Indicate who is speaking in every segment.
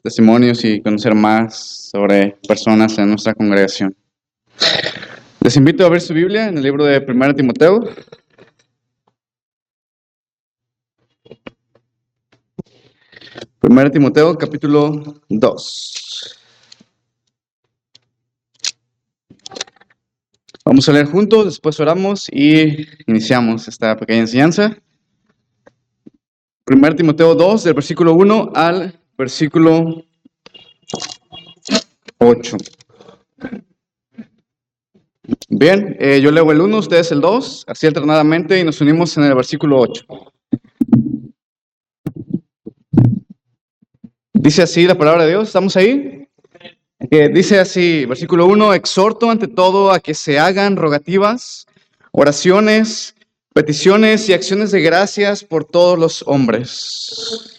Speaker 1: testimonios y conocer más sobre personas en nuestra congregación. Les invito a ver su Biblia en el libro de 1 Timoteo. 1 Timoteo, capítulo 2. Vamos a leer juntos, después oramos y iniciamos esta pequeña enseñanza. 1 Timoteo 2, del versículo 1 al versículo 8. Bien, yo leo el 1, ustedes el 2, así alternadamente, y nos unimos en el versículo 8. Dice así la palabra de Dios, ¿estamos ahí? Dice así, versículo 1, exhorto ante todo a que se hagan rogativas, oraciones, peticiones y acciones de gracias por todos los hombres.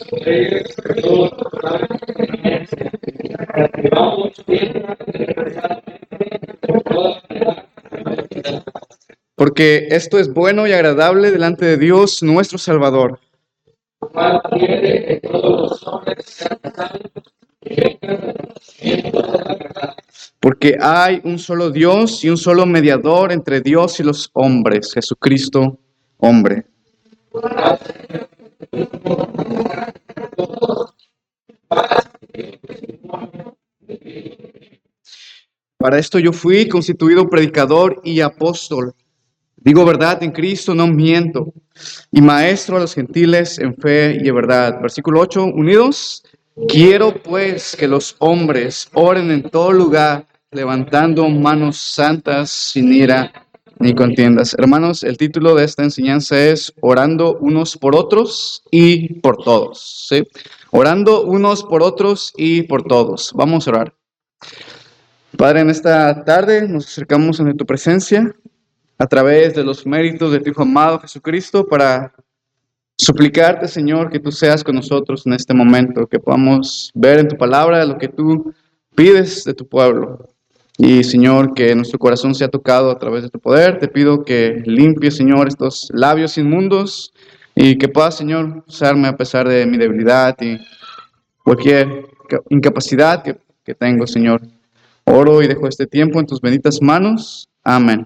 Speaker 1: Porque esto es bueno y agradable delante de Dios nuestro Salvador. Porque hay un solo Dios y un solo mediador entre Dios y los hombres, Jesucristo, hombre. Para esto yo fui constituido predicador y apóstol. Digo verdad en Cristo, no miento. Y maestro a los gentiles en fe y en verdad. Versículo 8, unidos. Quiero pues que los hombres oren en todo lugar, levantando manos santas sin ira ni contiendas. Hermanos, el título de esta enseñanza es Orando unos por otros y por todos. ¿Sí? Orando unos por otros y por todos. Vamos a orar. Padre, en esta tarde nos acercamos ante tu presencia a través de los méritos de tu Hijo amado Jesucristo para suplicarte, Señor, que tú seas con nosotros en este momento, que podamos ver en tu palabra lo que tú pides de tu pueblo. Y, Señor, que nuestro corazón sea tocado a través de tu poder. Te pido que limpies, Señor, estos labios inmundos y que puedas, Señor, usarme a pesar de mi debilidad y cualquier incapacidad que tengo, Señor. Oro y dejo este tiempo en tus benditas manos. Amén.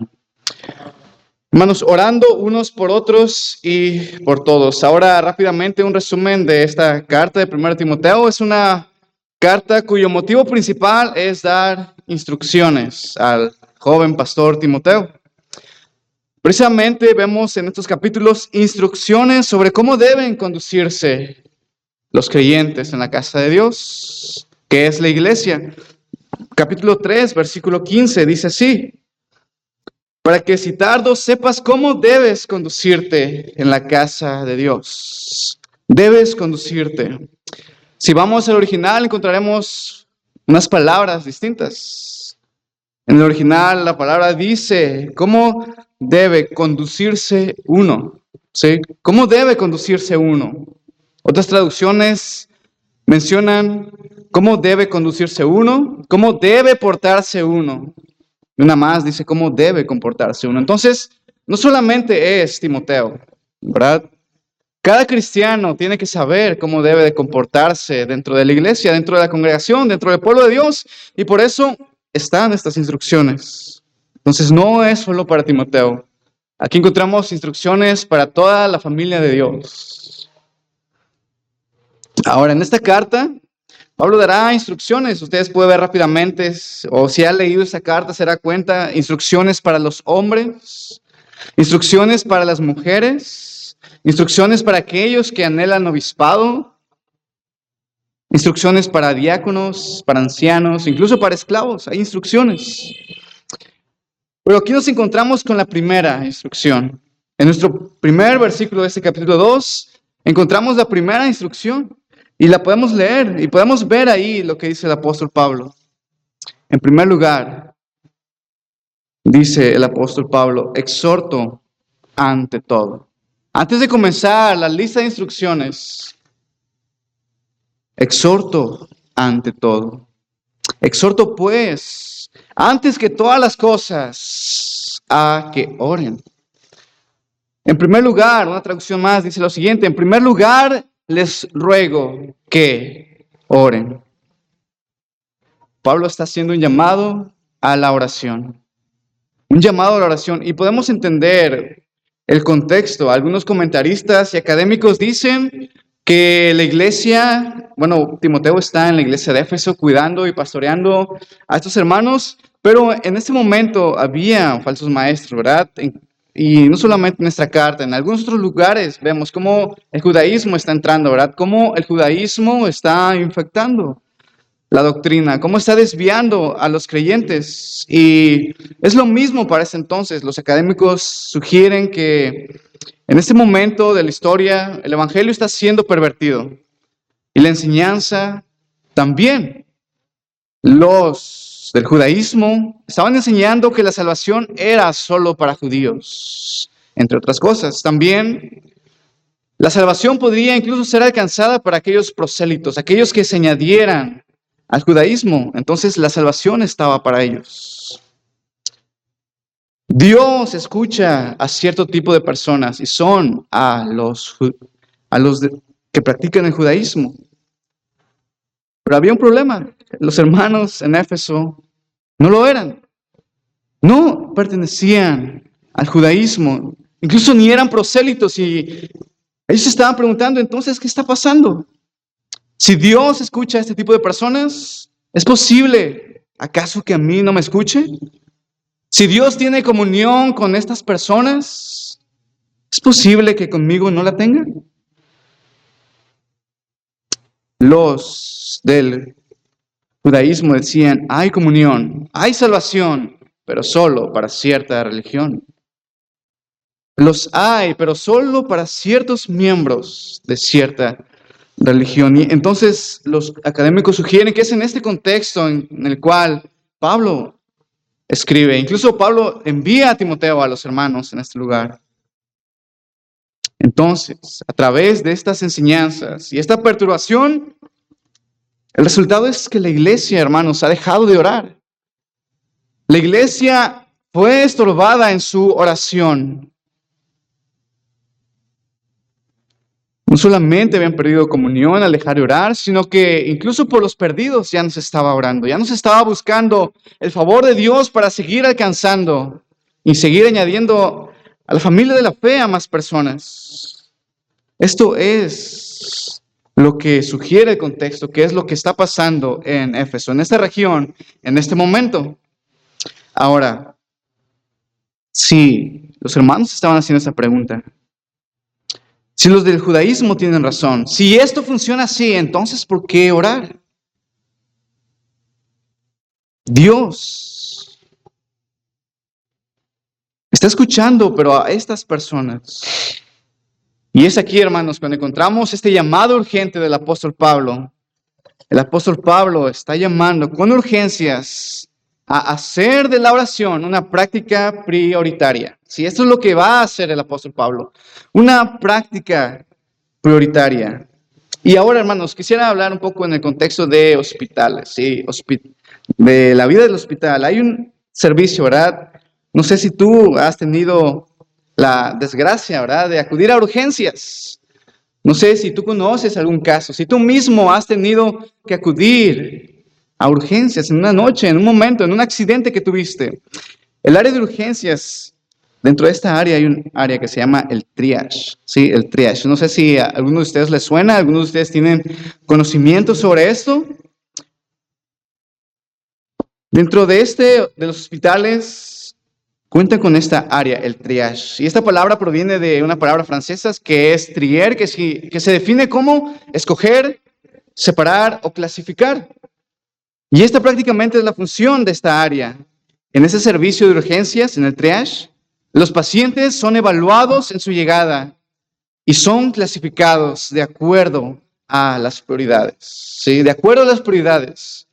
Speaker 1: Hermanos, orando unos por otros y por todos. Ahora rápidamente un resumen de esta carta de 1 Timoteo. Es una carta cuyo motivo principal es dar instrucciones al joven pastor Timoteo. Precisamente vemos en estos capítulos instrucciones sobre cómo deben conducirse los creyentes en la casa de Dios, que es la iglesia. Capítulo 3, versículo 15 dice así: para que si tardo sepas cómo debes conducirte en la casa de Dios. Debes conducirte. Si vamos al original encontraremos unas palabras distintas. En el original la palabra dice cómo debe conducirse uno. ¿Sí? ¿Cómo debe conducirse uno? Otras traducciones mencionan cómo debe conducirse uno, cómo debe portarse uno. Una más dice cómo debe comportarse uno. Entonces, no solamente es Timoteo, ¿verdad? Cada cristiano tiene que saber cómo debe de comportarse dentro de la iglesia, dentro de la congregación, dentro del pueblo de Dios. Y por eso están estas instrucciones. Entonces, no es solo para Timoteo. Aquí encontramos instrucciones para toda la familia de Dios. Ahora, en esta carta, Pablo dará instrucciones, ustedes pueden ver rápidamente, o si ha leído esta carta se dará cuenta, instrucciones para los hombres, instrucciones para las mujeres, instrucciones para aquellos que anhelan obispado, instrucciones para diáconos, para ancianos, incluso para esclavos, hay instrucciones. Pero aquí nos encontramos con la primera instrucción. En nuestro primer versículo de este capítulo 2, encontramos la primera instrucción. Y la podemos leer y podemos ver ahí lo que dice el apóstol Pablo. En primer lugar, dice el apóstol Pablo, exhorto ante todo. Antes de comenzar la lista de instrucciones, exhorto ante todo. Exhorto pues, antes que todas las cosas, a que oren. En primer lugar, una traducción más dice lo siguiente, en primer lugar, les ruego que oren. Pablo está haciendo un llamado a la oración. Un llamado a la oración. Y podemos entender el contexto. Algunos comentaristas y académicos dicen que la iglesia, bueno, Timoteo está en la iglesia de Éfeso cuidando y pastoreando a estos hermanos, pero en este momento había falsos maestros, ¿verdad? Y no solamente en esta carta, en algunos otros lugares vemos cómo el judaísmo está entrando, ¿verdad? Cómo el judaísmo está infectando la doctrina, cómo está desviando a los creyentes. Y es lo mismo para ese entonces. Los académicos sugieren que en este momento de la historia el evangelio está siendo pervertido y la enseñanza también. Los del judaísmo estaban enseñando que la salvación era solo para judíos, entre otras cosas. También la salvación podría incluso ser alcanzada para aquellos prosélitos, aquellos que se añadieran al judaísmo. Entonces la salvación estaba para ellos. Dios escucha a cierto tipo de personas y son a los que practican el judaísmo. Pero había un problema. Los hermanos en Éfeso no lo eran. No pertenecían al judaísmo. Incluso ni eran prosélitos y ellos se estaban preguntando, entonces, ¿qué está pasando? Si Dios escucha a este tipo de personas, ¿es posible acaso que a mí no me escuche? Si Dios tiene comunión con estas personas, ¿es posible que conmigo no la tenga? Los del judaísmo decían, hay comunión, hay salvación, pero solo para cierta religión. Los hay, pero solo para ciertos miembros de cierta religión. Y entonces los académicos sugieren que es en este contexto en el cual Pablo escribe. Incluso Pablo envía a Timoteo a los hermanos en este lugar. Entonces, a través de estas enseñanzas y esta perturbación, el resultado es que la iglesia, hermanos, ha dejado de orar. La iglesia fue estorbada en su oración. No solamente habían perdido comunión al dejar de orar, sino que incluso por los perdidos ya no se estaba orando, ya no se estaba buscando el favor de Dios para seguir alcanzando y seguir añadiendo a la familia de la fe a más personas. Esto es lo que sugiere el contexto, que es lo que está pasando en Éfeso, en esta región, en este momento. Ahora, si los hermanos estaban haciendo esa pregunta, si los del judaísmo tienen razón, si esto funciona así, entonces ¿por qué orar? Dios está escuchando, pero a estas personas. Y es aquí, hermanos, cuando encontramos este llamado urgente del apóstol Pablo. El apóstol Pablo está llamando con urgencias a hacer de la oración una práctica prioritaria. Si esto es lo que va a hacer el apóstol Pablo, una práctica prioritaria. Y ahora, hermanos, quisiera hablar un poco en el contexto de hospitales, ¿sí? De la vida del hospital. Hay un servicio, ¿verdad? No sé si tú has tenido la desgracia, ¿verdad?, de acudir a urgencias. No sé si tú conoces algún caso, si tú mismo has tenido que acudir a urgencias en una noche, en un momento, en un accidente que tuviste. El área de urgencias, dentro de esta área hay un área que se llama el triage, ¿sí? El triage. No sé si a alguno de ustedes les suena, algunos de ustedes tienen conocimiento sobre esto. Dentro de los hospitales, cuenta con esta área, el triage. Y esta palabra proviene de una palabra francesa que es trier, que se define como escoger, separar o clasificar. Y esta prácticamente es la función de esta área. En ese servicio de urgencias, en el triage, los pacientes son evaluados en su llegada y son clasificados de acuerdo a las prioridades. ¿Sí? De acuerdo a las prioridades.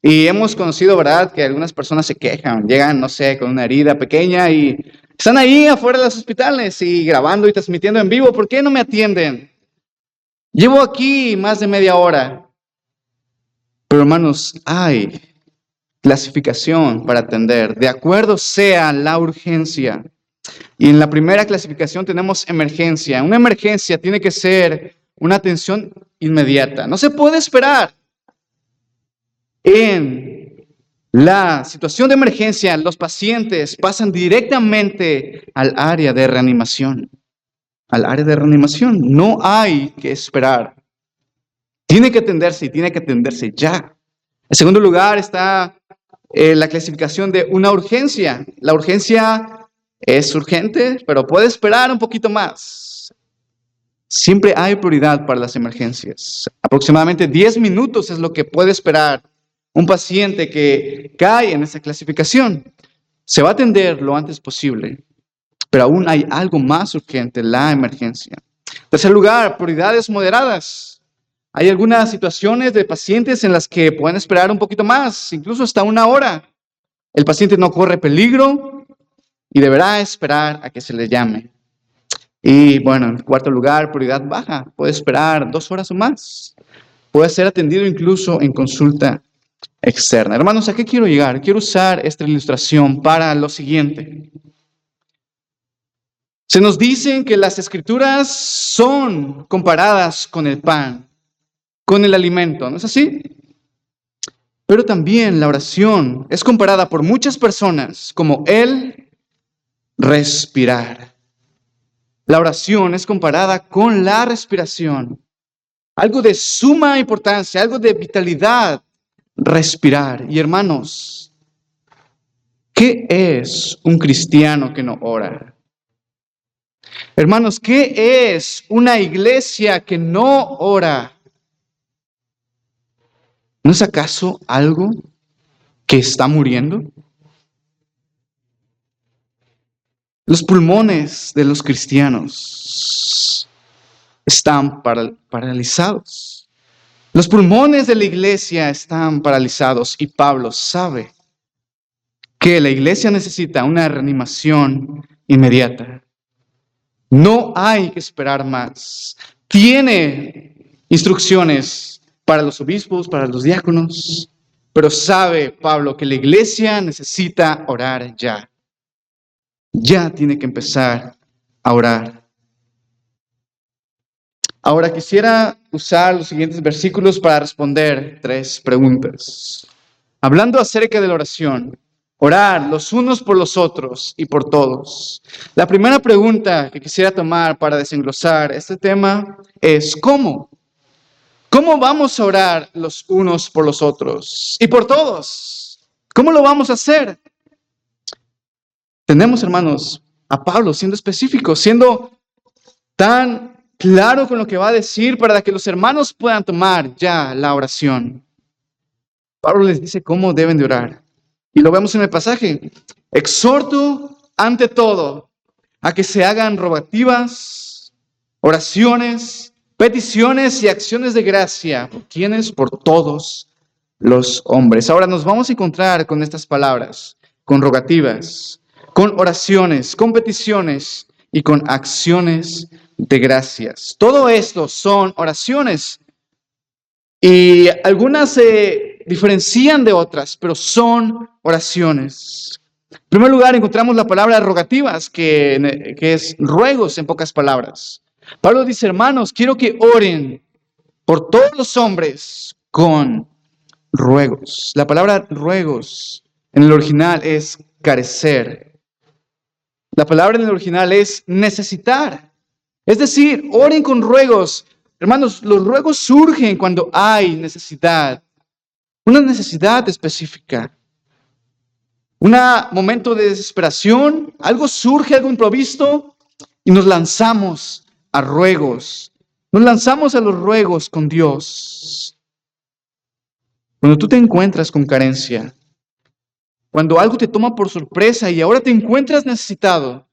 Speaker 1: Y hemos conocido, ¿verdad?, que algunas personas se quejan, llegan, no sé, con una herida pequeña y están ahí afuera de los hospitales y grabando y transmitiendo en vivo. ¿Por qué no me atienden? Llevo aquí más de media hora. Pero hermanos, hay clasificación para atender, de acuerdo sea la urgencia. Y en la primera clasificación tenemos emergencia. Una emergencia tiene que ser una atención inmediata. No se puede esperar. En la situación de emergencia, los pacientes pasan directamente al área de reanimación. Al área de reanimación. No hay que esperar. Tiene que atenderse y tiene que atenderse ya. En segundo lugar está la clasificación de una urgencia. La urgencia es urgente, pero puede esperar un poquito más. Siempre hay prioridad para las emergencias. Aproximadamente 10 minutos es lo que puede esperar un paciente que cae en esa clasificación. Se va a atender lo antes posible, pero aún hay algo más urgente, la emergencia. En tercer lugar, prioridades moderadas. Hay algunas situaciones de pacientes en las que pueden esperar un poquito más, incluso hasta una hora. El paciente no corre peligro y deberá esperar a que se le llame. Y bueno, en cuarto lugar, prioridad baja. Puede esperar 2 horas o más. Puede ser atendido incluso en consulta externa. Hermanos, ¿a qué quiero llegar? Quiero usar esta ilustración para lo siguiente. Se nos dicen que las escrituras son comparadas con el pan, con el alimento, ¿no es así? Pero también la oración es comparada por muchas personas como el respirar. La oración es comparada con la respiración. Algo de suma importancia, algo de vitalidad, respirar. Y hermanos, ¿qué es un cristiano que no ora? Hermanos, ¿qué es una iglesia que no ora? ¿No es acaso algo que está muriendo? Los pulmones de los cristianos están paralizados. Los pulmones de la iglesia están paralizados y Pablo sabe que la iglesia necesita una reanimación inmediata. No hay que esperar más. Tiene instrucciones para los obispos, para los diáconos, pero sabe Pablo que la iglesia necesita orar ya. Ya tiene que empezar a orar. Ahora quisiera usar los siguientes versículos para responder 3 preguntas. Hablando acerca de la oración, orar los unos por los otros y por todos. La primera pregunta que quisiera tomar para desenglosar este tema es ¿cómo? ¿Cómo vamos a orar los unos por los otros y por todos? ¿Cómo lo vamos a hacer? Tenemos, hermanos, a Pablo siendo específico, siendo tan claro con lo que va a decir para que los hermanos puedan tomar ya la oración. Pablo les dice cómo deben de orar. Y lo vemos en el pasaje. Exhorto ante todo a que se hagan rogativas, oraciones, peticiones y acciones de gracia. ¿Por quiénes? Por todos los hombres. Ahora nos vamos a encontrar con estas palabras, con rogativas, con oraciones, con peticiones y con acciones de gracias. Todo esto son oraciones y algunas se diferencian de otras, pero son oraciones. En primer lugar, encontramos la palabra rogativas, que es ruegos en pocas palabras. Pablo dice, hermanos, quiero que oren por todos los hombres con ruegos. La palabra ruegos en el original es carecer. La palabra en el original es necesitar. Es decir, oren con ruegos. Hermanos, los ruegos surgen cuando hay necesidad. Una necesidad específica. Un momento de desesperación. Algo surge, algo improvisto. Y nos lanzamos a ruegos. Nos lanzamos a los ruegos con Dios. Cuando tú te encuentras con carencia. Cuando algo te toma por sorpresa y ahora te encuentras necesitado.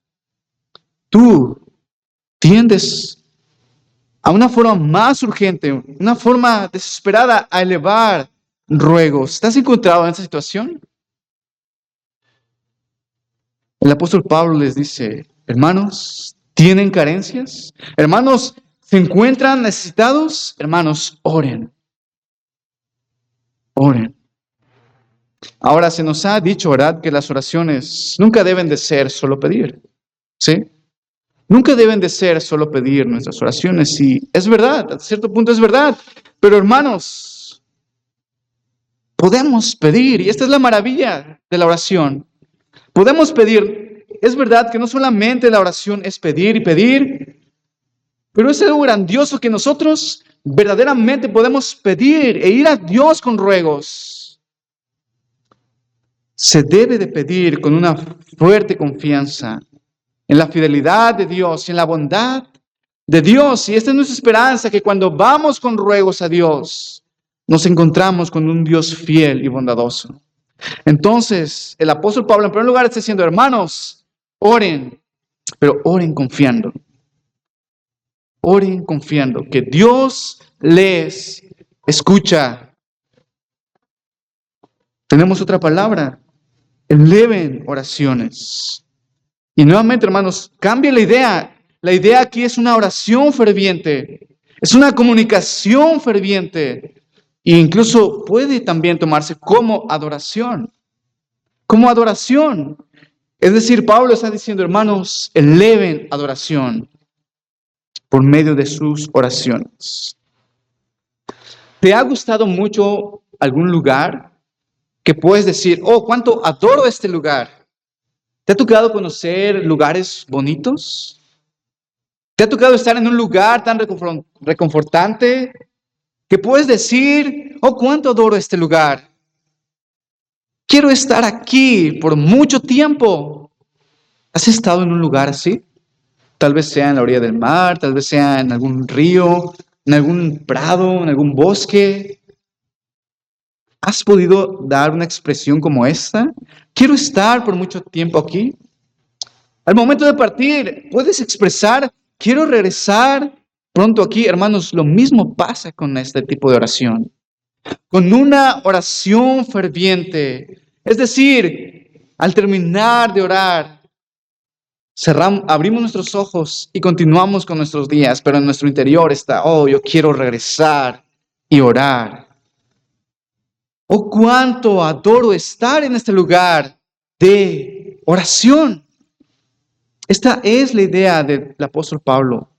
Speaker 1: Tú tiendes a una forma más urgente, una forma desesperada a elevar ruegos. ¿Estás encontrado en esa situación? El apóstol Pablo les dice, hermanos, ¿tienen carencias? Hermanos, ¿se encuentran necesitados? Hermanos, oren. Oren. Ahora se nos ha dicho, ¿verdad?, que las oraciones nunca deben de ser solo pedir. ¿Sí? Nunca deben de ser solo pedir nuestras oraciones. Y es verdad, a cierto punto es verdad. Pero hermanos, Podemos pedir, y esta es la maravilla de la oración. Podemos pedir. Es verdad que no solamente la oración es pedir y pedir, pero es algo grandioso que nosotros verdaderamente podemos pedir e ir a Dios con ruegos. Se debe de pedir con una fuerte confianza en la fidelidad de Dios y en la bondad de Dios. Y esta es nuestra esperanza, que cuando vamos con ruegos a Dios, nos encontramos con un Dios fiel y bondadoso. Entonces, el apóstol Pablo en primer lugar está diciendo, hermanos, oren, pero oren confiando. Oren confiando que Dios les escucha. Tenemos otra palabra, eleven oraciones. Y nuevamente, hermanos, cambia la idea. La idea aquí es una oración ferviente, es una comunicación ferviente. E incluso puede también tomarse como adoración. Como adoración. Es decir, Pablo está diciendo, hermanos, eleven adoración por medio de sus oraciones. ¿Te ha gustado mucho algún lugar que puedes decir, oh, cuánto adoro este lugar? ¿Te ha tocado conocer lugares bonitos? ¿Te ha tocado estar en un lugar tan reconfortante que puedes decir, oh, cuánto adoro este lugar? Quiero estar aquí por mucho tiempo. ¿Has estado en un lugar así? Tal vez sea en la orilla del mar, tal vez sea en algún río, en algún prado, en algún bosque. ¿Has podido dar una expresión como esta? Quiero estar por mucho tiempo aquí. Al momento de partir, puedes expresar, quiero regresar pronto aquí. Hermanos, lo mismo pasa con este tipo de oración. Con una oración ferviente. Es decir, al terminar de orar, abrimos nuestros ojos y continuamos con nuestros días, pero en nuestro interior está, oh, yo quiero regresar y orar. Oh, cuánto adoro estar en este lugar de oración. Esta es la idea del apóstol Pablo.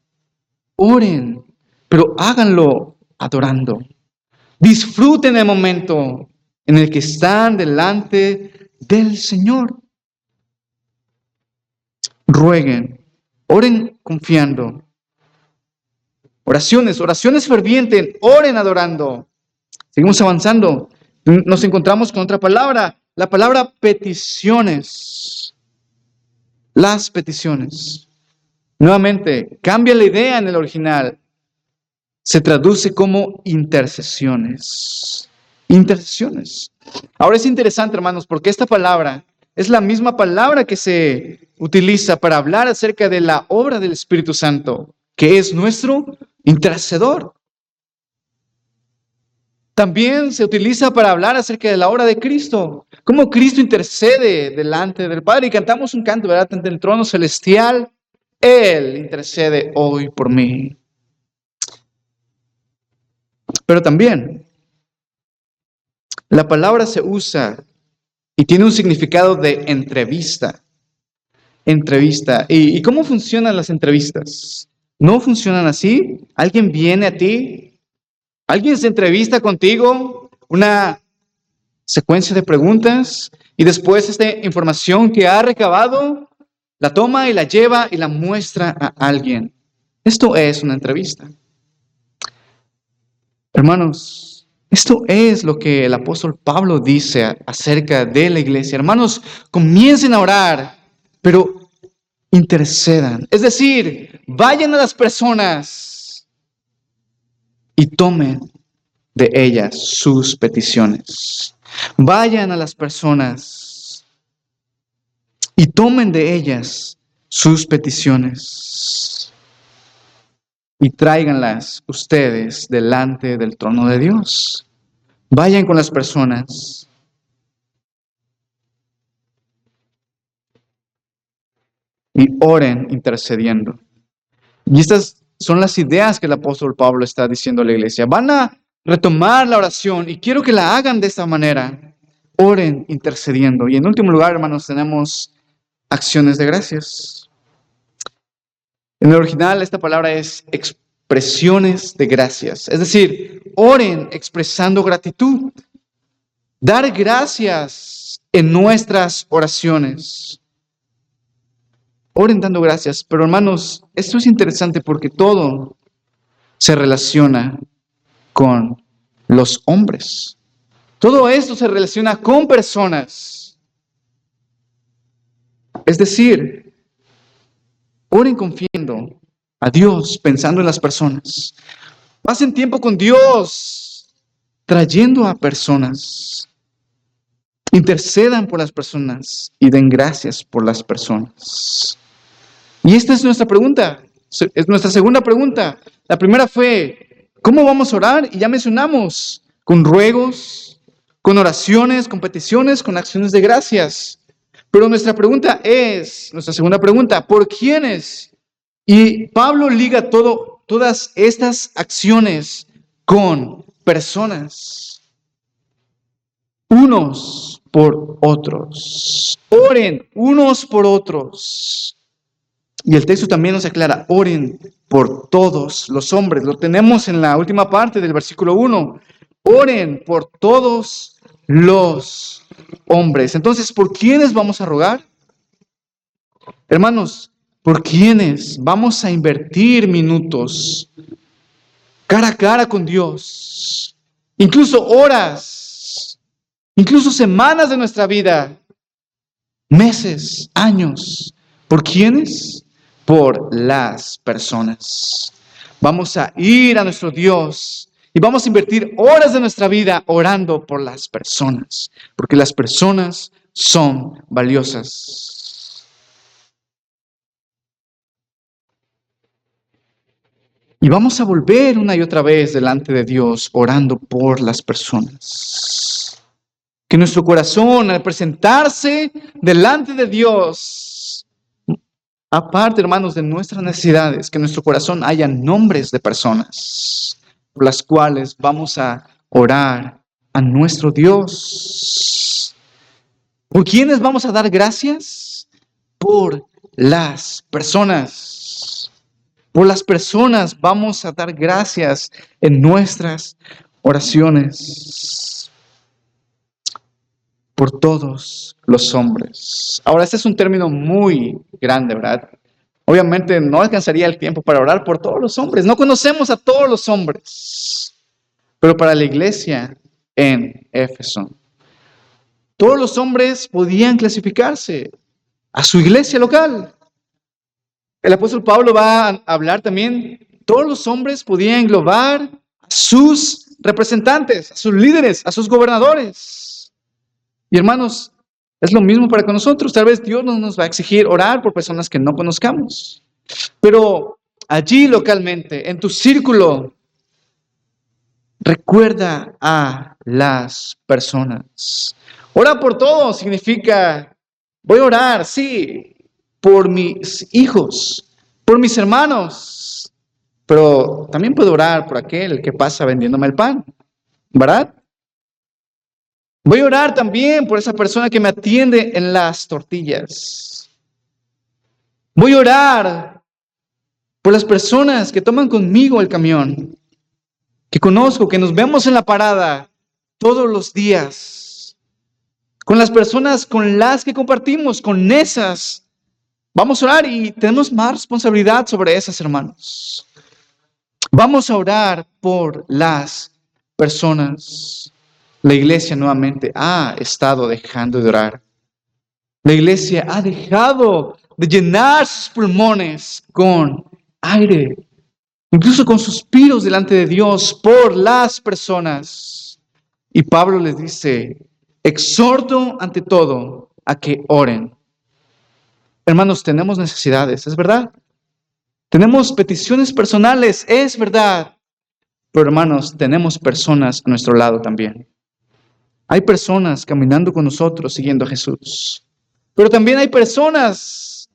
Speaker 1: Oren, pero háganlo adorando. Disfruten el momento en el que están delante del Señor. Rueguen, oren confiando. Oraciones fervientes, oren adorando. Seguimos avanzando. Nos encontramos con otra palabra, la palabra peticiones. Las peticiones. Nuevamente, cambia la idea en el original. Se traduce como intercesiones. Intercesiones. Ahora es interesante, hermanos, porque esta palabra es la misma palabra que se utiliza para hablar acerca de la obra del Espíritu Santo, que es nuestro intercedor. También se utiliza para hablar acerca de la obra de Cristo, cómo Cristo intercede delante del Padre. Y cantamos un canto, ¿verdad? Ante el trono celestial, Él intercede hoy por mí. Pero también, la palabra se usa y tiene un significado de entrevista. Entrevista. ¿Y cómo funcionan las entrevistas? ¿No funcionan así? ¿Alguien viene a ti? ¿Alguien se entrevista contigo? Una secuencia de preguntas y después esta información que ha recabado la toma y la lleva y la muestra a alguien. Esto es una entrevista. Hermanos, esto es lo que el apóstol Pablo dice acerca de la iglesia. Hermanos, comiencen a orar, pero intercedan. Es decir, vayan a las personas y tomen de ellas sus peticiones. Vayan a las personas y tomen de ellas sus peticiones y tráiganlas ustedes delante del trono de Dios. Vayan con las personas y oren intercediendo. Y estas son las ideas que el apóstol Pablo está diciendo a la iglesia. Van a retomar la oración y quiero que la hagan de esta manera. Oren intercediendo. Y en último lugar, hermanos, tenemos acciones de gracias. En el original esta palabra es expresiones de gracias. Es decir, oren expresando gratitud. Dar gracias en nuestras oraciones. Oren dando gracias. Pero hermanos, esto es interesante porque todo se relaciona con los hombres. Todo esto se relaciona con personas. Es decir, oren confiando a Dios, pensando en las personas. Pasen tiempo con Dios, trayendo a personas. Intercedan por las personas y den gracias por las personas. Y esta es nuestra pregunta, es nuestra segunda pregunta. La primera fue, ¿cómo vamos a orar? Y ya mencionamos, con ruegos, con oraciones, con peticiones, con acciones de gracias. Pero nuestra pregunta es, nuestra segunda pregunta, ¿por quiénes? Y Pablo liga todas estas acciones con personas, unos por otros. Oren unos por otros. Y el texto también nos aclara, oren por todos los hombres. Lo tenemos en la última parte del versículo 1. Oren por todos los hombres. Entonces, ¿por quiénes vamos a rogar? Hermanos, ¿por quiénes vamos a invertir minutos cara a cara con Dios? Incluso horas, incluso semanas de nuestra vida, meses, años. ¿Por quiénes? Por las personas. Vamos a ir a nuestro Dios y vamos a invertir horas de nuestra vida orando por las personas, porque las personas son valiosas. Y vamos a volver una y otra vez delante de Dios orando por las personas. Que nuestro corazón, al presentarse delante de Dios, aparte, hermanos, de nuestras necesidades, que en nuestro corazón haya nombres de personas por las cuales vamos a orar a nuestro Dios. ¿Por quiénes vamos a dar gracias? Por las personas. Por las personas vamos a dar gracias en nuestras oraciones. Por todos los hombres. Ahora, este es un término muy grande, ¿verdad? Obviamente no alcanzaría el tiempo para orar por todos los hombres. No conocemos a todos los hombres. Pero para la iglesia en Éfeso, todos los hombres podían clasificarse a su iglesia local. El apóstol Pablo va a hablar también, todos los hombres podían englobar a sus representantes, a sus líderes, a sus gobernadores. Y hermanos, es lo mismo para con nosotros. Tal vez Dios no nos va a exigir orar por personas que no conozcamos. Pero allí localmente, en tu círculo, recuerda a las personas. Orar por todo significa, voy a orar, sí, por mis hijos, por mis hermanos, pero también puedo orar por aquel que pasa vendiéndome el pan, ¿verdad? Voy a orar también por esa persona que me atiende en las tortillas. Voy a orar por las personas que toman conmigo el camión, que conozco, que nos vemos en la parada todos los días. Con las personas con las que compartimos, con esas, vamos a orar y tenemos más responsabilidad sobre esas, hermanos. Vamos a orar por las personas. La iglesia nuevamente ha estado dejando de orar. La iglesia ha dejado de llenar sus pulmones con aire, incluso con suspiros delante de Dios por las personas. Y Pablo les dice, exhorto ante todo a que oren. Hermanos, tenemos necesidades, es verdad. Tenemos peticiones personales, es verdad. Pero hermanos, tenemos personas a nuestro lado también. Hay personas caminando con nosotros siguiendo a Jesús. Pero también hay personas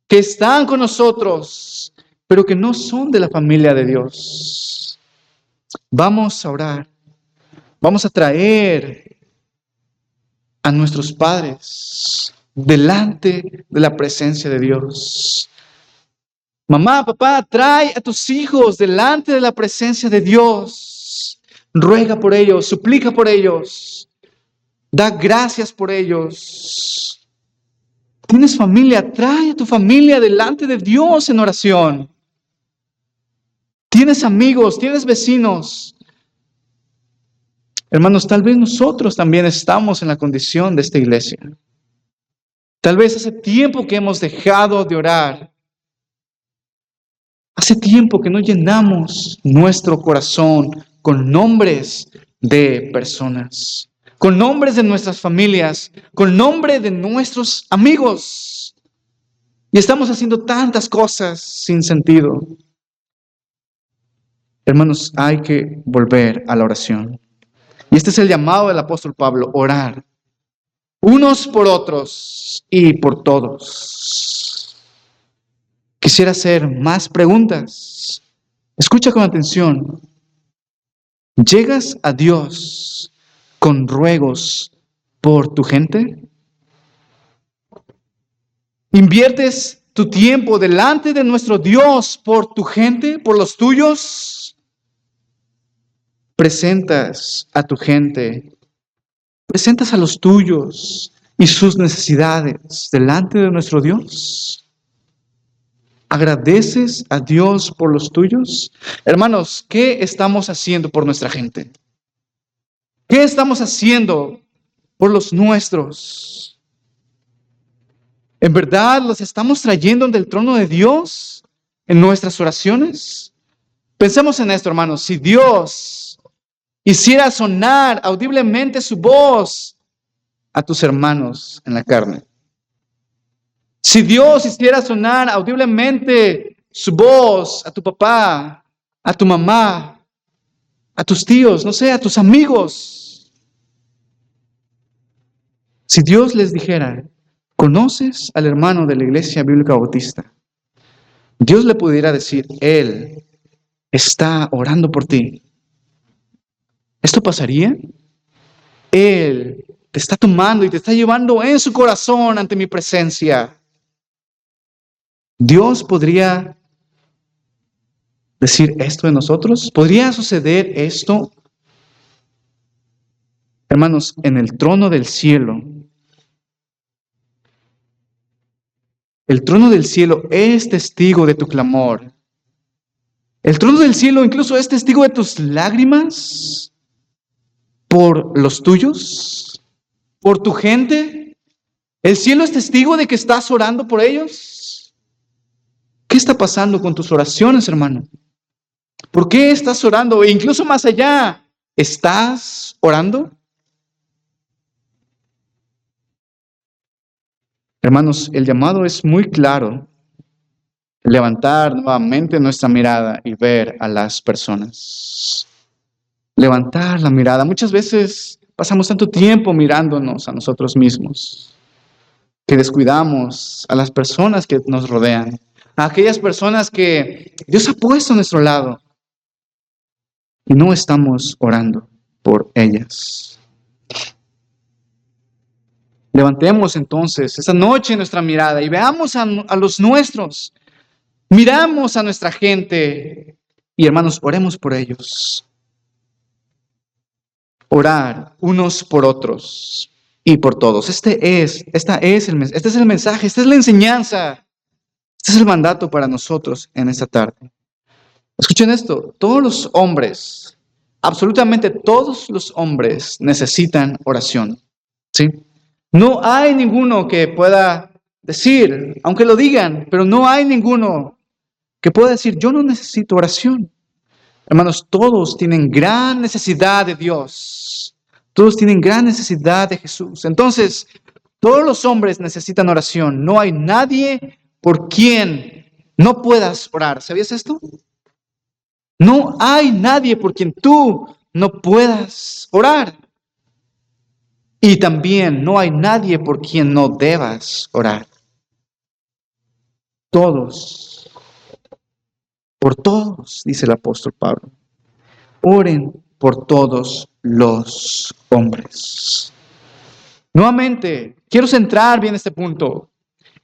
Speaker 1: que están con nosotros, pero que no son de la familia de Dios. Vamos a orar. Vamos a traer a nuestros padres delante de la presencia de Dios. Mamá, papá, trae a tus hijos delante de la presencia de Dios. Ruega por ellos, suplica por ellos. Da gracias por ellos. ¿Tienes familia? Trae a tu familia delante de Dios en oración. ¿Tienes amigos? ¿Tienes vecinos? Hermanos, tal vez nosotros también estamos en la condición de esta iglesia. Tal vez hace tiempo que hemos dejado de orar. Hace tiempo que no llenamos nuestro corazón con nombres de personas, con nombres de nuestras familias, con nombre de nuestros amigos. Y estamos haciendo tantas cosas sin sentido. Hermanos, hay que volver a la oración. Y este es el llamado del apóstol Pablo, orar unos por otros y por todos. Quisiera hacer más preguntas. Escucha con atención. ¿Llegas a Dios con ruegos por tu gente? ¿Inviertes tu tiempo delante de nuestro Dios por tu gente, por los tuyos? ¿Presentas a tu gente? ¿Presentas a los tuyos y sus necesidades delante de nuestro Dios? ¿Agradeces a Dios por los tuyos? Hermanos, ¿qué estamos haciendo por nuestra gente? ¿Qué estamos haciendo por los nuestros? ¿En verdad los estamos trayendo ante el trono de Dios en nuestras oraciones? Pensemos en esto, hermanos. Si Dios hiciera sonar audiblemente su voz a tus hermanos en la carne, si Dios hiciera sonar audiblemente su voz a tu papá, a tu mamá, a tus tíos, no sé, a tus amigos, si Dios les dijera, ¿conoces al hermano de la Iglesia Bíblica Bautista? Dios le pudiera decir, Él está orando por ti. ¿Esto pasaría? Él te está tomando y te está llevando en su corazón ante mi presencia. Dios podría decir esto de nosotros. ¿Podría suceder esto? Hermanos, en el trono del cielo, el trono del cielo es testigo de tu clamor. El trono del cielo incluso es testigo de tus lágrimas por los tuyos, por tu gente. El cielo es testigo de que estás orando por ellos. ¿Qué está pasando con tus oraciones, hermano? ¿Por qué estás orando? E incluso más allá, ¿estás orando? Hermanos, el llamado es muy claro. Levantar nuevamente nuestra mirada y ver a las personas. Levantar la mirada. Muchas veces pasamos tanto tiempo mirándonos a nosotros mismos que descuidamos a las personas que nos rodean, a aquellas personas que Dios ha puesto a nuestro lado y no estamos orando por ellas. Levantemos entonces esta noche nuestra mirada y veamos a los nuestros. Miramos a nuestra gente y, hermanos, oremos por ellos. Orar unos por otros y por todos. Este es el mensaje, esta es la enseñanza, este es el mandato para nosotros en esta tarde. Escuchen esto, todos los hombres, absolutamente todos los hombres necesitan oración, ¿sí? No hay ninguno que pueda decir, aunque lo digan, pero no hay ninguno que pueda decir, yo no necesito oración. Hermanos, todos tienen gran necesidad de Dios. Todos tienen gran necesidad de Jesús. Entonces, todos los hombres necesitan oración. No hay nadie por quien no puedas orar. ¿Sabías esto? No hay nadie por quien tú no puedas orar. Y también no hay nadie por quien no debas orar. Todos, por todos, dice el apóstol Pablo. Oren por todos los hombres. Nuevamente, quiero centrar bien este punto.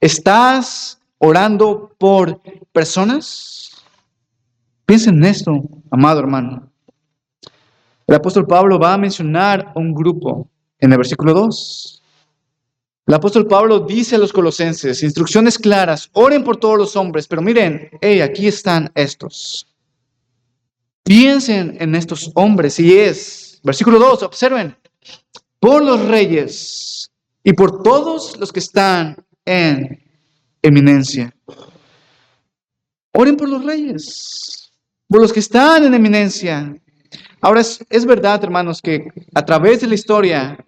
Speaker 1: ¿Estás orando por personas? Piensa en esto, amado hermano. El apóstol Pablo va a mencionar un grupo en el versículo 2. El apóstol Pablo dice a los colosenses, instrucciones claras, oren por todos los hombres, pero miren, aquí están estos. Piensen en estos hombres, y es, versículo 2, observen, por los reyes y por todos los que están en eminencia. Oren por los reyes, por los que están en eminencia. Ahora es verdad, hermanos, que a través de la historia,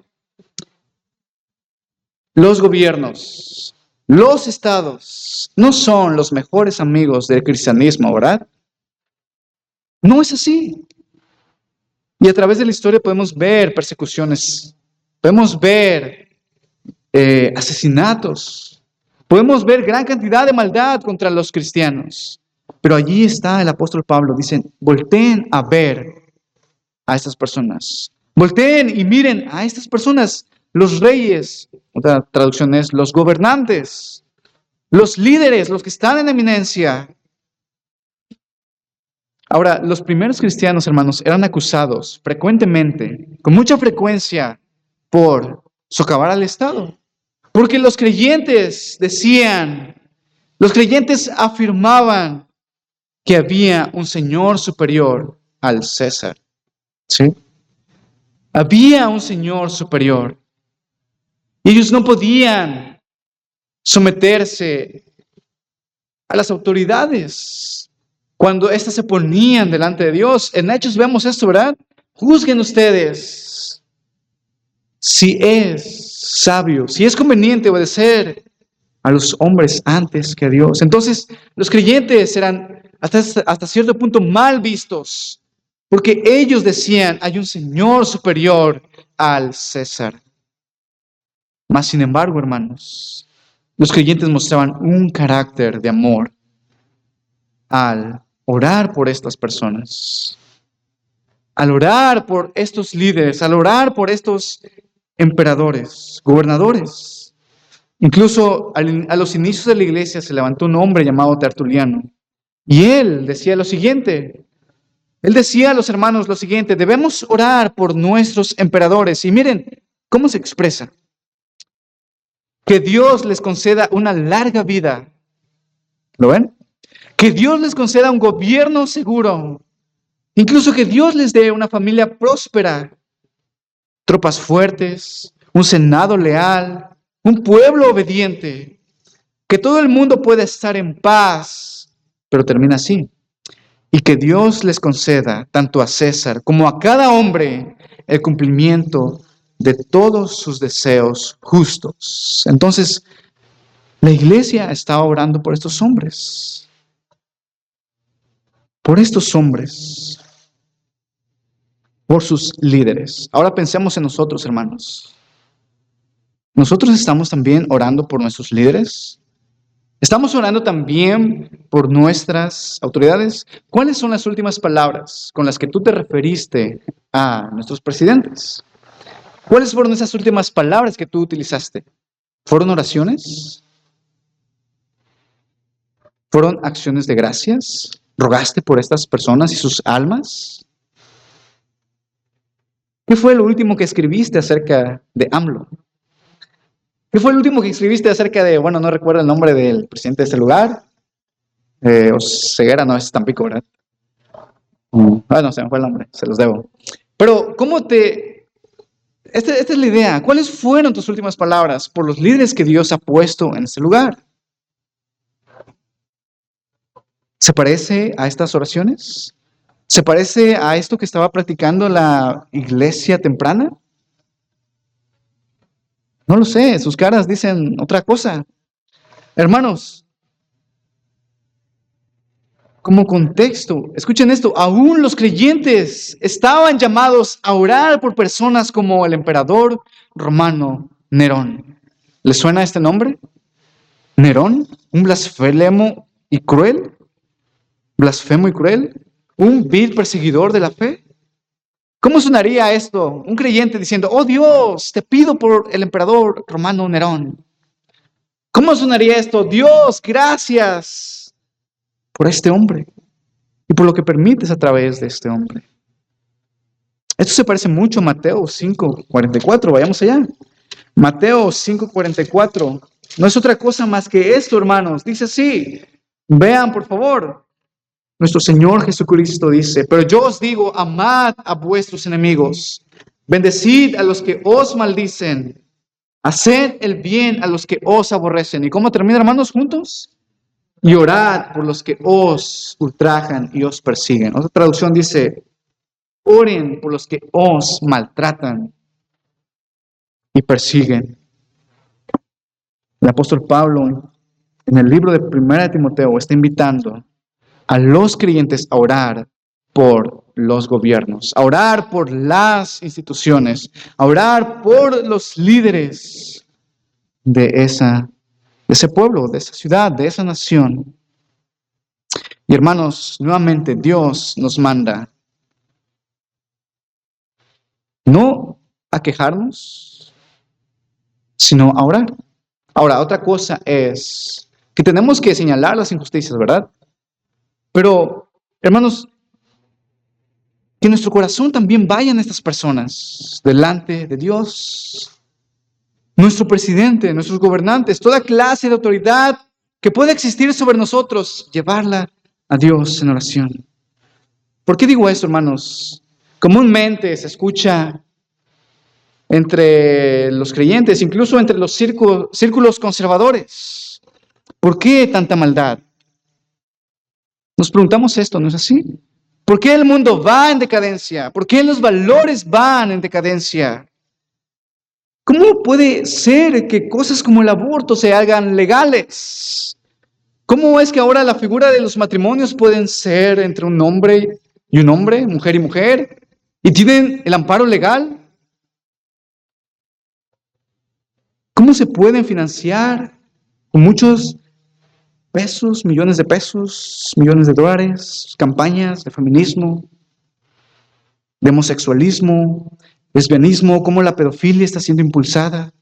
Speaker 1: los gobiernos, los estados, no son los mejores amigos del cristianismo, ¿verdad? No es así. Y a través de la historia podemos ver persecuciones, podemos ver asesinatos, podemos ver gran cantidad de maldad contra los cristianos. Pero allí está el apóstol Pablo, dicen, volteen a ver a estas personas. Volteen y miren a estas personas, los reyes, otra traducción es los gobernantes, los líderes, los que están en eminencia. Ahora, los primeros cristianos, hermanos, eran acusados frecuentemente, con mucha frecuencia, por socavar al Estado. Porque los creyentes decían, los creyentes afirmaban que había un Señor superior al César. ¿Sí? Había un Señor superior. Y ellos no podían someterse a las autoridades cuando éstas se ponían delante de Dios. En Hechos vemos esto, ¿verdad? Juzguen ustedes si es sabio, si es conveniente obedecer a los hombres antes que a Dios. Entonces, los creyentes eran hasta cierto punto mal vistos, porque ellos decían, hay un Señor superior al César. Mas, sin embargo, hermanos, los creyentes mostraban un carácter de amor al orar por estas personas, al orar por estos líderes, al orar por estos emperadores, gobernadores. Incluso a los inicios de la iglesia se levantó un hombre llamado Tertuliano, y él decía lo siguiente. Él decía a los hermanos lo siguiente: debemos orar por nuestros emperadores. Y miren cómo se expresa: que Dios les conceda una larga vida. ¿Lo ven? Que Dios les conceda un gobierno seguro. Incluso que Dios les dé una familia próspera, tropas fuertes, un senado leal, un pueblo obediente, que todo el mundo pueda estar en paz. Pero termina así: y que Dios les conceda, tanto a César como a cada hombre, el cumplimiento de todos sus deseos justos. Entonces, la iglesia estaba orando por estos hombres. Por estos hombres. Por sus líderes. Ahora pensemos en nosotros, hermanos. ¿Nosotros estamos también orando por nuestros líderes? ¿Estamos orando también por nuestras autoridades? ¿Cuáles son las últimas palabras con las que tú te referiste a nuestros presidentes? ¿Cuáles fueron esas últimas palabras que tú utilizaste? ¿Fueron oraciones? ¿Fueron acciones de gracias? ¿Rogaste por estas personas y sus almas? ¿Qué fue lo último que escribiste acerca de AMLO? ¿Qué fue el último que escribiste acerca de, bueno, no recuerdo el nombre del presidente de este lugar? Oseguera, no, es Tampico, ¿verdad? No, se me fue el nombre, se los debo. Pero, esta es la idea. ¿Cuáles fueron tus últimas palabras por los líderes que Dios ha puesto en este lugar? ¿Se parece a estas oraciones? ¿Se parece a esto que estaba practicando la iglesia temprana? No lo sé, sus caras dicen otra cosa. Hermanos, como contexto, escuchen esto, aún los creyentes estaban llamados a orar por personas como el emperador romano Nerón. ¿Les suena este nombre? ¿Nerón? ¿Un blasfemo y cruel? ¿Blasfemo y cruel? ¿Un vil perseguidor de la fe? ¿Cómo sonaría esto? Un creyente diciendo, oh Dios, te pido por el emperador romano Nerón. ¿Cómo sonaría esto? Dios, gracias por este hombre y por lo que permites a través de este hombre. Esto se parece mucho a Mateo 5:44. Vayamos allá. Mateo 5:44. No es otra cosa más que esto, hermanos. Dice así. Vean, por favor. Nuestro Señor Jesucristo dice, pero yo os digo, amad a vuestros enemigos, bendecid a los que os maldicen, haced el bien a los que os aborrecen. ¿Y cómo termina, hermanos, juntos? Y orad por los que os ultrajan y os persiguen. Otra traducción dice, oren por los que os maltratan y persiguen. El apóstol Pablo, en el libro de 1 Timoteo, está invitando a los creyentes a orar por los gobiernos, a orar por las instituciones, a orar por los líderes de ese pueblo, de esa ciudad, de esa nación. Y hermanos, nuevamente Dios nos manda no a quejarnos, sino a orar. Ahora, otra cosa es que tenemos que señalar las injusticias, ¿verdad? Pero, hermanos, que nuestro corazón también vaya en estas personas delante de Dios. Nuestro presidente, nuestros gobernantes, toda clase de autoridad que pueda existir sobre nosotros, llevarla a Dios en oración. ¿Por qué digo esto, hermanos? Comúnmente se escucha entre los creyentes, incluso entre los círculos conservadores. ¿Por qué tanta maldad? Nos preguntamos esto, ¿no es así? ¿Por qué el mundo va en decadencia? ¿Por qué los valores van en decadencia? ¿Cómo puede ser que cosas como el aborto se hagan legales? ¿Cómo es que ahora la figura de los matrimonios pueden ser entre un hombre y un hombre, mujer y mujer, y tienen el amparo legal? ¿Cómo se pueden financiar con muchos pesos, millones de pesos, millones de dólares, campañas de feminismo, de homosexualismo, lesbianismo, cómo la pedofilia está siendo impulsada?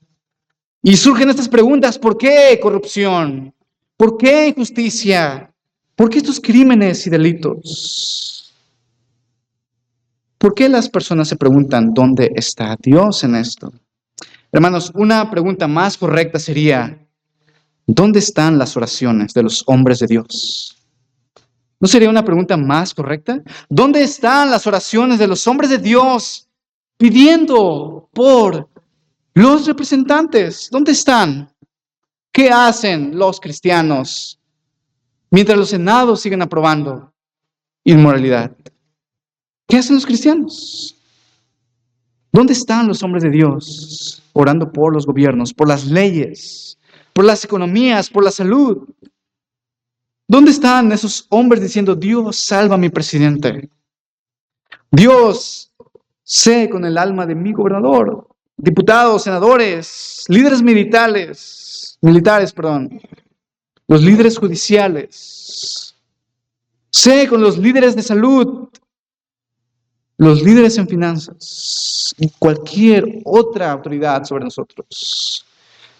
Speaker 1: Y surgen estas preguntas: ¿por qué corrupción? ¿Por qué injusticia? ¿Por qué estos crímenes y delitos? ¿Por qué las personas se preguntan dónde está Dios en esto? Hermanos, una pregunta más correcta sería: ¿dónde están las oraciones de los hombres de Dios? ¿No sería una pregunta más correcta? ¿Dónde están las oraciones de los hombres de Dios pidiendo por los representantes? ¿Dónde están? ¿Qué hacen los cristianos mientras los senados siguen aprobando inmoralidad? ¿Qué hacen los cristianos? ¿Dónde están los hombres de Dios orando por los gobiernos, por las leyes, por las economías, por la salud? ¿Dónde están esos hombres diciendo: Dios, salva a mi presidente? Dios, sé con el alma de mi gobernador, diputados, senadores, líderes militares, los líderes judiciales. Sé con los líderes de salud, los líderes en finanzas y cualquier otra autoridad sobre nosotros.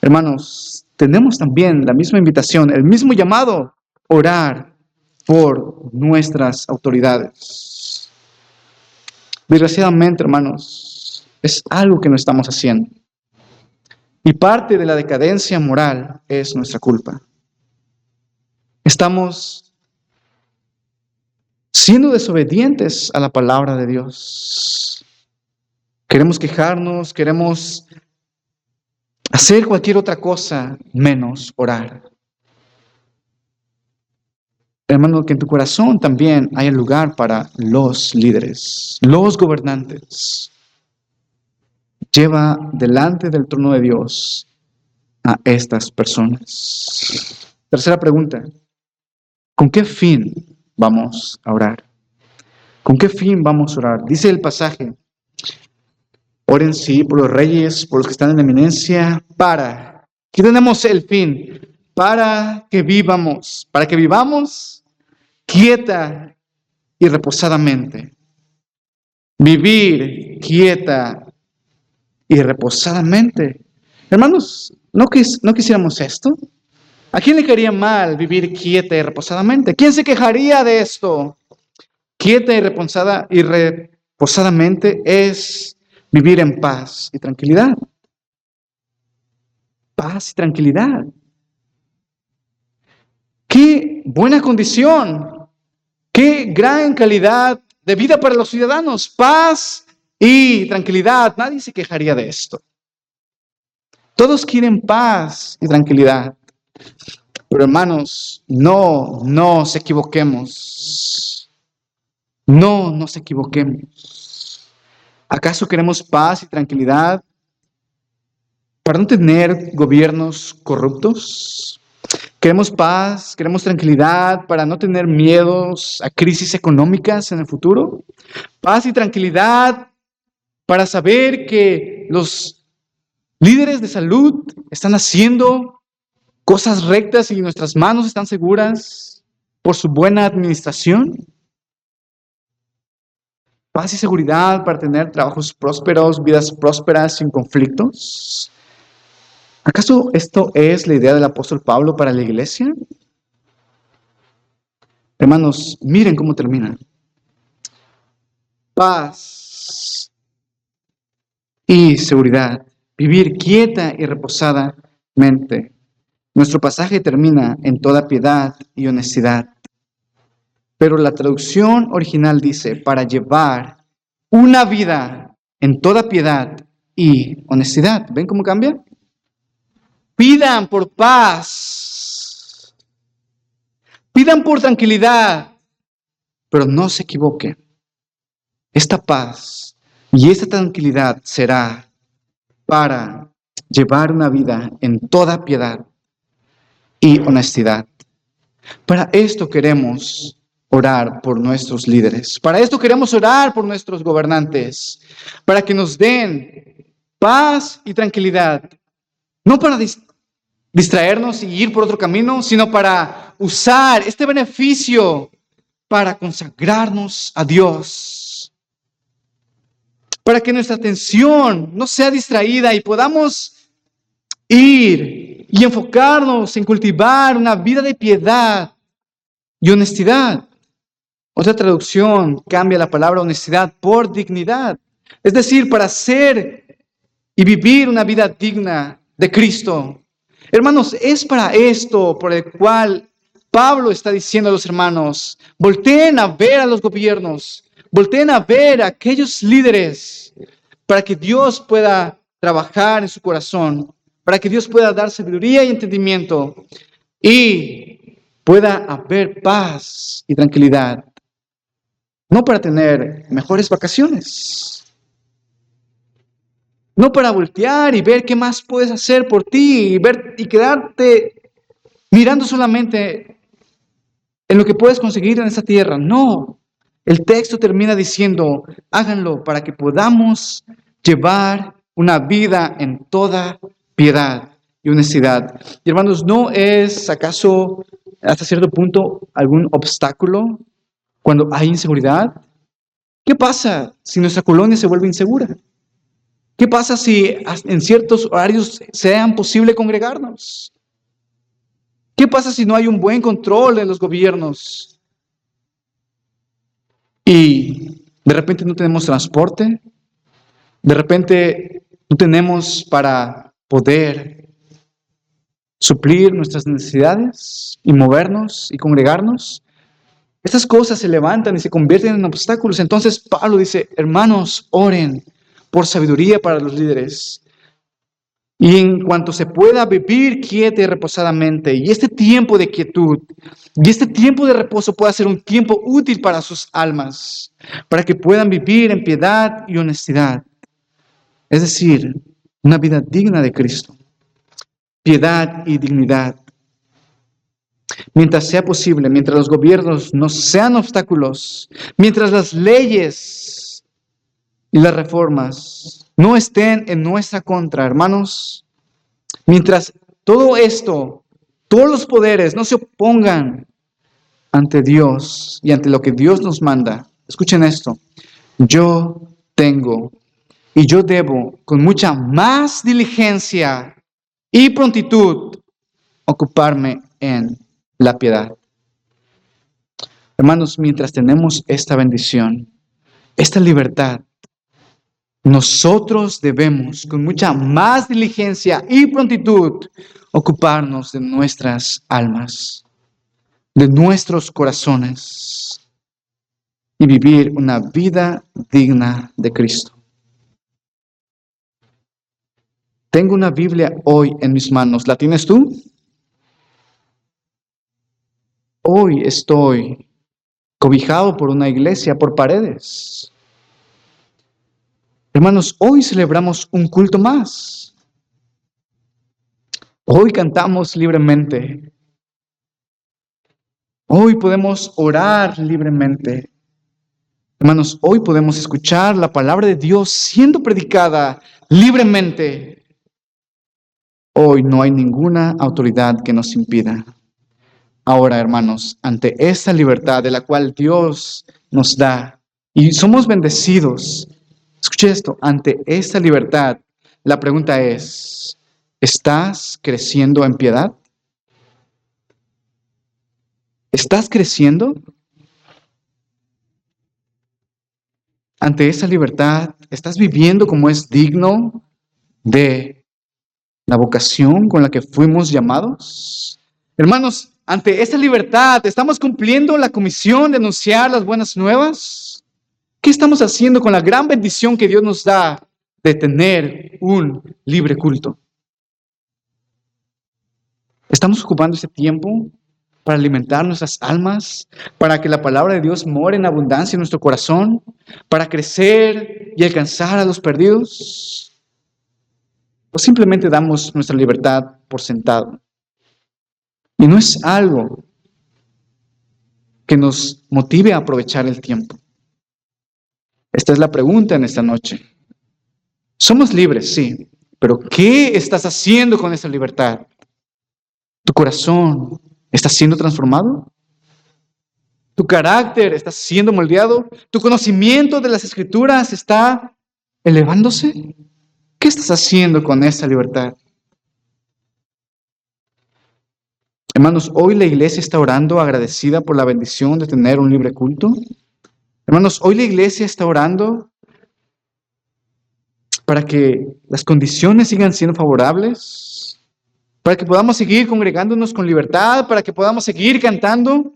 Speaker 1: Hermanos, tenemos también la misma invitación, el mismo llamado: orar por nuestras autoridades. Desgraciadamente, hermanos, es algo que no estamos haciendo. Y parte de la decadencia moral es nuestra culpa. Estamos siendo desobedientes a la palabra de Dios. Queremos quejarnos, queremos hacer cualquier otra cosa menos orar. Hermano, que en tu corazón también haya lugar para los líderes, los gobernantes. Lleva delante del trono de Dios a estas personas. Tercera pregunta: ¿con qué fin vamos a orar? ¿Con qué fin vamos a orar? Dice el pasaje: oren sí por los reyes, por los que están en eminencia, para. Aquí tenemos el fin: para que vivamos quieta y reposadamente. Vivir quieta y reposadamente. Hermanos, ¿no quisiéramos esto? ¿A quién le caería mal vivir quieta y reposadamente? ¿Quién se quejaría de esto? Quieta y reposadamente es vivir en paz y tranquilidad. Paz y tranquilidad. ¡Qué buena condición! ¡Qué gran calidad de vida para los ciudadanos! Paz y tranquilidad. Nadie se quejaría de esto. Todos quieren paz y tranquilidad. Pero hermanos, no nos equivoquemos. No nos equivoquemos. ¿Acaso queremos paz y tranquilidad para no tener gobiernos corruptos? ¿Queremos paz? ¿Queremos tranquilidad para no tener miedos a crisis económicas en el futuro? Paz y tranquilidad para saber que los líderes de salud están haciendo cosas rectas y nuestras manos están seguras por su buena administración. Paz y seguridad para tener trabajos prósperos, vidas prósperas sin conflictos. ¿Acaso esto es la idea del apóstol Pablo para la iglesia? Hermanos, miren cómo termina. Paz y seguridad. Vivir quieta y reposadamente. Nuestro pasaje termina en toda piedad y honestidad. Pero la traducción original dice, para llevar una vida en toda piedad y honestidad. ¿Ven cómo cambia? Pidan por paz. Pidan por tranquilidad. Pero no se equivoquen. Esta paz y esta tranquilidad será para llevar una vida en toda piedad y honestidad. Para esto queremos orar por nuestros líderes. Para esto queremos orar por nuestros gobernantes. Para que nos den paz y tranquilidad. No para distraernos y ir por otro camino, sino para usar este beneficio para consagrarnos a Dios. Para que nuestra atención no sea distraída y podamos ir y enfocarnos en cultivar una vida de piedad y honestidad. Otra traducción cambia la palabra honestidad por dignidad. Es decir, para ser y vivir una vida digna de Cristo. Hermanos, es para esto por el cual Pablo está diciendo a los hermanos, volteen a ver a los gobiernos, volteen a ver a aquellos líderes, para que Dios pueda trabajar en su corazón, para que Dios pueda dar sabiduría y entendimiento y pueda haber paz y tranquilidad. No para tener mejores vacaciones. No para voltear y ver qué más puedes hacer por ti y ver y quedarte mirando solamente en lo que puedes conseguir en esta tierra. No. El texto termina diciendo, háganlo para que podamos llevar una vida en toda piedad y honestidad. Y hermanos, ¿no es acaso hasta cierto punto algún obstáculo cuando hay inseguridad? ¿Qué pasa si nuestra colonia se vuelve insegura? ¿Qué pasa si en ciertos horarios sea posible congregarnos? ¿Qué pasa si no hay un buen control en los gobiernos? Y de repente no tenemos transporte, de repente no tenemos para poder suplir nuestras necesidades y movernos y congregarnos. Estas cosas se levantan y se convierten en obstáculos. Entonces Pablo dice, hermanos, oren por sabiduría para los líderes. Y en cuanto se pueda vivir quieta y reposadamente, y este tiempo de quietud, y este tiempo de reposo pueda ser un tiempo útil para sus almas, para que puedan vivir en piedad y honestidad. Es decir, una vida digna de Cristo. Piedad y dignidad. Mientras sea posible, mientras los gobiernos no sean obstáculos, mientras las leyes y las reformas no estén en nuestra contra, hermanos, mientras todo esto, todos los poderes no se opongan ante Dios y ante lo que Dios nos manda, escuchen esto, yo tengo y yo debo con mucha más diligencia y prontitud ocuparme en la piedad. Hermanos, mientras tenemos esta bendición, esta libertad, nosotros debemos con mucha más diligencia y prontitud ocuparnos de nuestras almas, de nuestros corazones y vivir una vida digna de Cristo. Tengo una Biblia hoy en mis manos. ¿La tienes tú? Hoy estoy cobijado por una iglesia, por paredes. Hermanos, hoy celebramos un culto más. Hoy cantamos libremente. Hoy podemos orar libremente. Hermanos, hoy podemos escuchar la palabra de Dios siendo predicada libremente. Hoy no hay ninguna autoridad que nos impida. Ahora, hermanos, ante esta libertad de la cual Dios nos da y somos bendecidos, escuche esto, ante esta libertad, la pregunta es, ¿estás creciendo en piedad? ¿Estás creciendo? Ante esa libertad, ¿estás viviendo como es digno de la vocación con la que fuimos llamados? Hermanos, ante esa libertad, ¿estamos cumpliendo la comisión de anunciar las buenas nuevas? ¿Qué estamos haciendo con la gran bendición que Dios nos da de tener un libre culto? ¿Estamos ocupando ese tiempo para alimentar nuestras almas, para que la palabra de Dios more en abundancia en nuestro corazón, para crecer y alcanzar a los perdidos? ¿O simplemente damos nuestra libertad por sentado? Y no es algo que nos motive a aprovechar el tiempo. Esta es la pregunta en esta noche. Somos libres, sí, pero ¿qué estás haciendo con esa libertad? ¿Tu corazón está siendo transformado? ¿Tu carácter está siendo moldeado? ¿Tu conocimiento de las Escrituras está elevándose? ¿Qué estás haciendo con esa libertad? Hermanos, hoy la iglesia está orando agradecida por la bendición de tener un libre culto. Hermanos, hoy la iglesia está orando para que las condiciones sigan siendo favorables, para que podamos seguir congregándonos con libertad, para que podamos seguir cantando,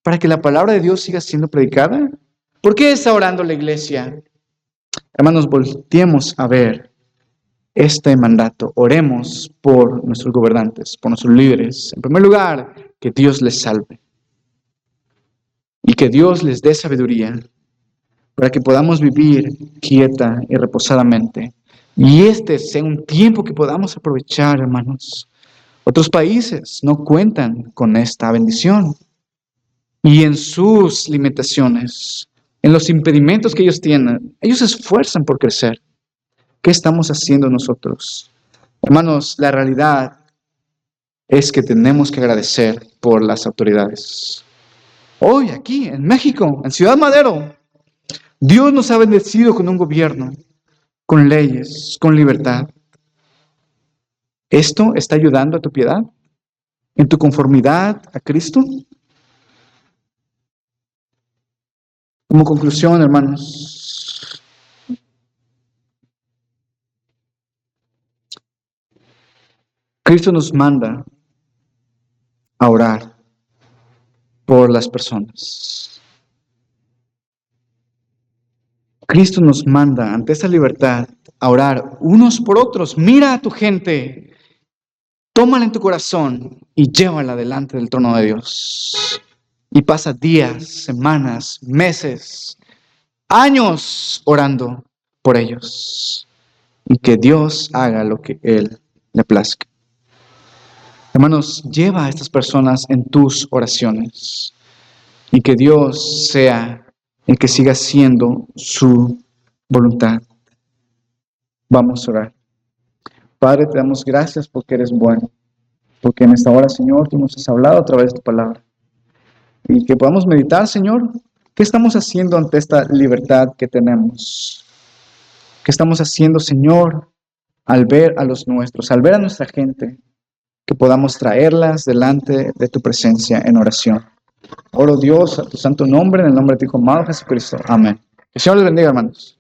Speaker 1: para que la palabra de Dios siga siendo predicada. ¿Por qué está orando la iglesia? Hermanos, volteemos a ver este mandato. Oremos por nuestros gobernantes, por nuestros líderes. En primer lugar, que Dios les salve y que Dios les dé sabiduría para que podamos vivir quieta y reposadamente. Y este sea un tiempo que podamos aprovechar, hermanos. Otros países no cuentan con esta bendición. Y en sus limitaciones, en los impedimentos que ellos tienen, ellos se esfuerzan por crecer. ¿Qué estamos haciendo nosotros? Hermanos, la realidad es que tenemos que agradecer por las autoridades. Hoy, aquí, en México, en Ciudad Madero, Dios nos ha bendecido con un gobierno, con leyes, con libertad. ¿Esto está ayudando a tu piedad? ¿En tu conformidad a Cristo? Como conclusión, hermanos, Cristo nos manda a orar por las personas. Cristo nos manda ante esa libertad a orar unos por otros. Mira a tu gente, tómala en tu corazón y llévala delante del trono de Dios. Y pasa días, semanas, meses, años orando por ellos. Y que Dios haga lo que Él le plazca. Hermanos, lleva a estas personas en tus oraciones. Y que Dios sea el que siga siendo su voluntad. Vamos a orar. Padre, te damos gracias porque eres bueno. Porque en esta hora, Señor, tú nos has hablado a través de tu palabra. Y que podamos meditar, Señor, ¿qué estamos haciendo ante esta libertad que tenemos? ¿Qué estamos haciendo, Señor, al ver a los nuestros, al ver a nuestra gente, que podamos traerlas delante de tu presencia en oración? Oro, Dios, a tu santo nombre, en el nombre de tu Hijo amado Jesucristo. Amén. Que el Señor les bendiga, hermanos.